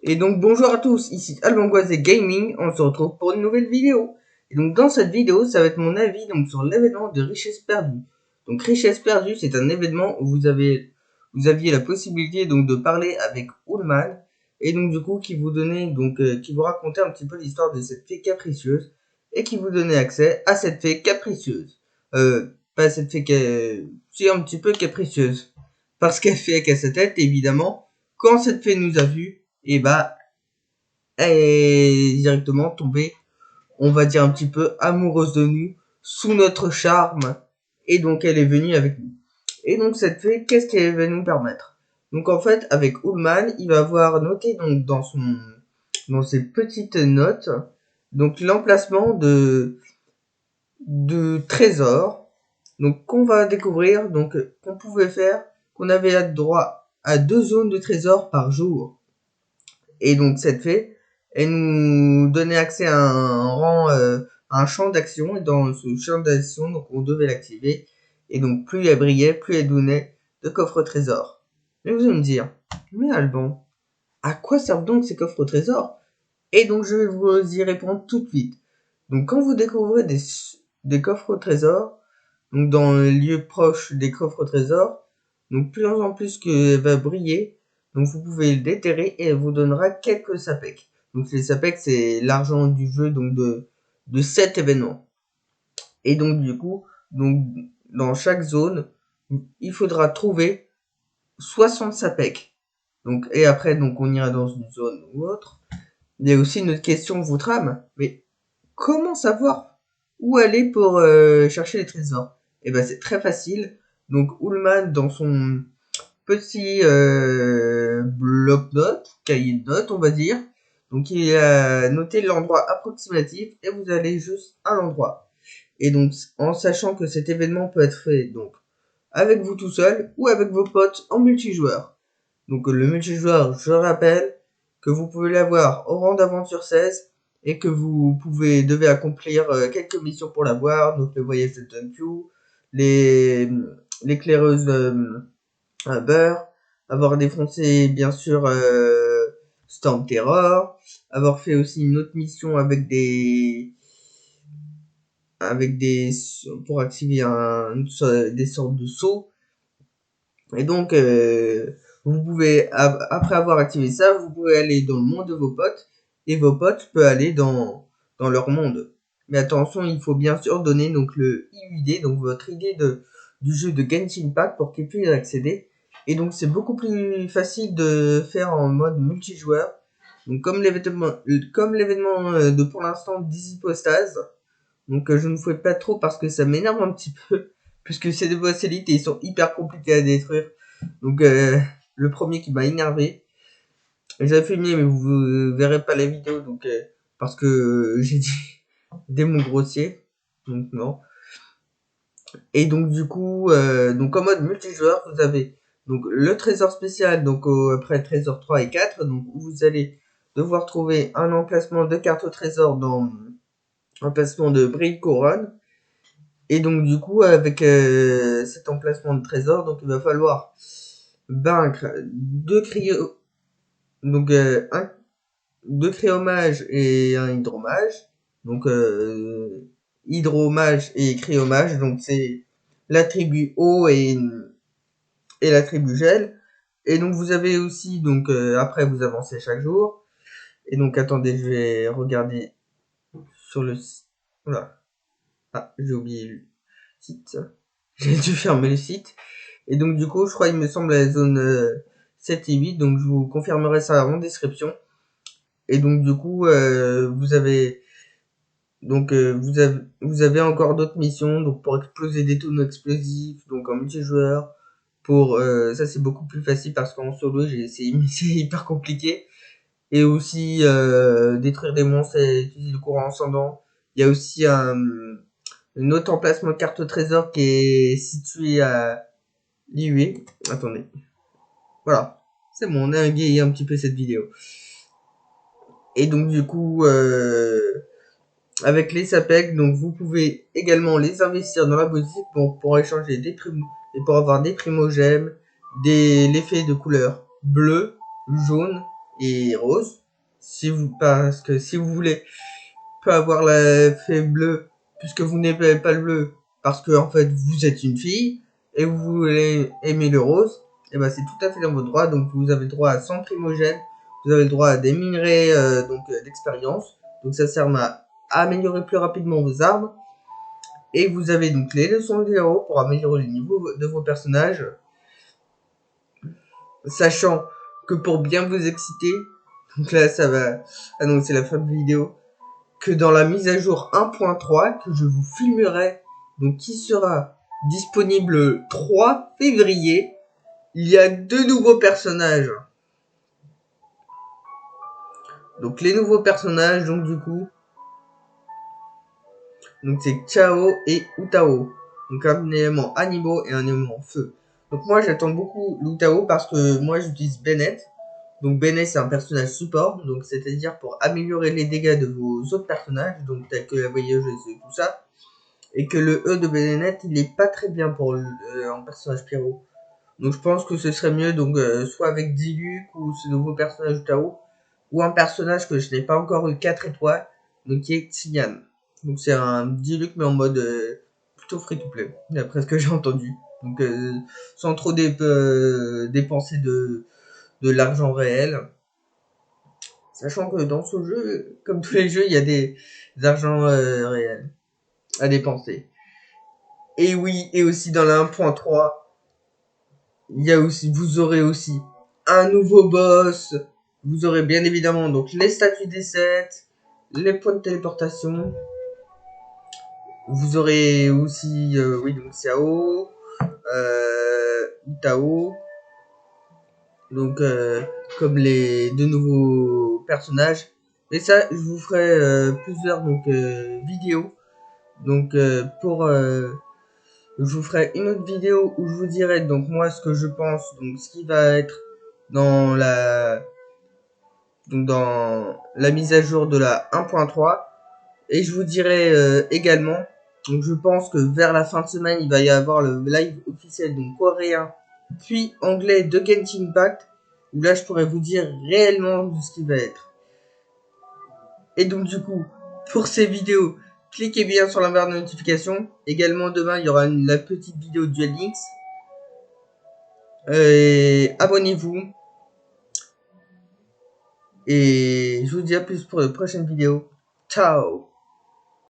Et donc bonjour à tous, ici Albangoise et Gaming, on se retrouve pour une nouvelle vidéo. Et donc dans cette vidéo, ça va être mon avis donc sur l'événement de Richesse Perdue. Donc Richesse Perdue, c'est un événement où vous aviez la possibilité donc de parler avec Ullman et donc du coup qui vous donnait qui vous racontait un petit peu l'histoire de cette fée capricieuse et qui vous donnait accès à cette fée capricieuse. Pas cette fée c'est un petit peu capricieuse parce qu'elle fait qu'à sa tête évidemment. Quand cette fée nous a vus, et bah elle est directement tombée, on va dire un petit peu amoureuse de nous, sous notre charme, et donc elle est venue avec nous. Et donc cette fée, qu'est-ce qu'elle va nous permettre? Donc en fait, avec Ullman, il va avoir noté donc dans ses petites notes, donc l'emplacement de trésors, donc qu'on va découvrir, donc qu'on pouvait faire, qu'on avait droit à 2 zones de trésors par jour. Et donc cette fée, elle nous donnait accès à un rang, à un champ d'action. Et dans ce champ d'action, donc on devait l'activer. Et donc plus elle brillait, plus elle donnait de coffres trésors. Mais vous allez me dire, mais Alban, à quoi servent donc ces coffres trésors? Et donc je vais vous y répondre tout de suite. Donc quand vous découvrez des coffres trésors, donc dans les lieux proches des coffres trésors, donc plus en plus qu'elle va briller, donc vous pouvez le déterrer et elle vous donnera quelques sapecs. Donc les sapecs, c'est l'argent du jeu donc de cet événement. Et donc du coup, donc dans chaque zone, il faudra trouver 60 sapecs. Donc et après donc on ira dans une zone ou autre. Il y a aussi une autre question vous trame, mais comment savoir où aller pour chercher les trésors? Eh ben c'est très facile. Donc Ullman dans son petit bloc-notes, cahier de notes on va dire. Donc il a noté l'endroit approximatif et vous allez juste à l'endroit. Et donc en sachant que cet événement peut être fait donc avec vous tout seul ou avec vos potes en multijoueur. Donc le multijoueur, je rappelle que vous pouvez l'avoir au rang d'aventure 16 et que vous devez accomplir quelques missions pour l'avoir, donc le voyage de Tunkyu, l'éclaireuse beurre, avoir défoncé bien sûr Storm Terror, avoir fait aussi une autre mission avec des pour activer des sortes de sauts. Et donc vous pouvez après avoir activé ça, vous pouvez aller dans le monde de vos potes et vos potes peuvent aller dans leur monde. Mais attention, il faut bien sûr donner donc le IUD, donc votre idée du jeu de Genshin Impact pour qu'ils puissent y accéder. Et donc c'est beaucoup plus facile de faire en mode multijoueur. Donc comme l'événement de pour l'instant d'Easypostase. Donc je ne fouille pas trop parce que ça m'énerve un petit peu puisque c'est des boss élites et ils sont hyper compliqués à détruire. Donc le premier qui m'a énervé. J'avais filmé mais vous verrez pas la vidéo donc parce que j'ai dit des mots grossiers. Donc non. Et donc du coup donc en mode multijoueur, vous avez donc le trésor spécial donc après trésor 3 et 4 donc où vous allez devoir trouver un emplacement de carte au trésor dans l'emplacement de Brille Couronne. Et donc du coup avec cet emplacement de trésor, donc il va falloir vaincre deux cryomages et un hydromage. Donc hydromage et cryomage, donc c'est la tribu eau et la tribu gel. Et donc vous avez aussi donc après vous avancez chaque jour. Et donc attendez, je vais regarder sur le site. Voilà. Ah, j'ai oublié le site. J'ai dû fermer le site. Et donc du coup, je crois il me semble la zone 7 et 8, donc je vous confirmerai ça en description. Et donc du coup, vous avez vous avez encore d'autres missions donc pour exploser des tonneaux explosifs, donc en multijoueur. Pour ça c'est beaucoup plus facile parce qu'en solo j'ai essayé mais c'est hyper compliqué. Et aussi détruire des monstres et utiliser le courant ascendant. Il y a aussi un autre emplacement de carte au trésor qui est situé à l'IUE. Attendez. Voilà. C'est bon, on a égayé un petit peu cette vidéo. Et donc du coup, avec les SAPEC, donc vous pouvez également les investir dans la boutique pour échanger des primos et pour avoir des primogèmes, l'effet de couleur bleu, jaune et rose. Parce que si vous voulez pas avoir l'effet bleu, puisque vous n'aimez pas le bleu, parce que en fait vous êtes une fille et vous voulez aimer le rose, et ben c'est tout à fait dans votre droit. Donc vous avez le droit à 100 primogènes, vous avez le droit à des minerais d'expérience. Donc ça sert à améliorer plus rapidement vos armes. Et vous avez donc les leçons de héros pour améliorer le niveau de vos personnages. Sachant que pour bien vous exciter, donc là ça va annoncer la fin de vidéo, que dans la mise à jour 1.3 que je vous filmerai, donc qui sera disponible le 3 février, il y a 2 nouveaux personnages. Donc les nouveaux personnages, donc du coup, donc c'est Chao et Utao. Donc un élément animaux et un élément feu. Donc moi j'attends beaucoup l'Utao parce que moi j'utilise Bennett. Donc Bennett c'est un personnage support, donc c'est-à-dire pour améliorer les dégâts de vos autres personnages, donc tels que la voyageuse et tout ça. Et que le E de Bennett il est pas très bien pour un personnage pyro. Donc je pense que ce serait mieux donc soit avec Diluc ou ce nouveau personnage Utao, ou un personnage que je n'ai pas encore eu 4 étoiles, donc qui est Xian. Donc c'est un Diluc mais en mode plutôt free to play, d'après ce que j'ai entendu. Donc sans trop dépenser de l'argent réel. Sachant que dans ce jeu, comme tous les jeux, il y a des argents réels à dépenser. Et oui, et aussi dans la 1.3, il y a aussi, vous aurez aussi un nouveau boss. Vous aurez bien évidemment donc les statues des 7, les points de téléportation. Vous aurez aussi, oui, donc Xiao, Tao, donc comme les deux nouveaux personnages. Et ça, je vous ferai plusieurs donc vidéos. Donc je vous ferai une autre vidéo où je vous dirai donc moi ce que je pense, donc ce qui va être dans la mise à jour de la 1.3. Et je vous dirai également, donc je pense que vers la fin de semaine, il va y avoir le live officiel donc coréen puis anglais de Genshin Impact, où là je pourrais vous dire réellement de ce qui va être. Et donc du coup, pour ces vidéos, cliquez bien sur la barre de notification. Également demain, il y aura la petite vidéo Duel Links. Abonnez-vous. Et je vous dis à plus pour de prochaines vidéos. Ciao!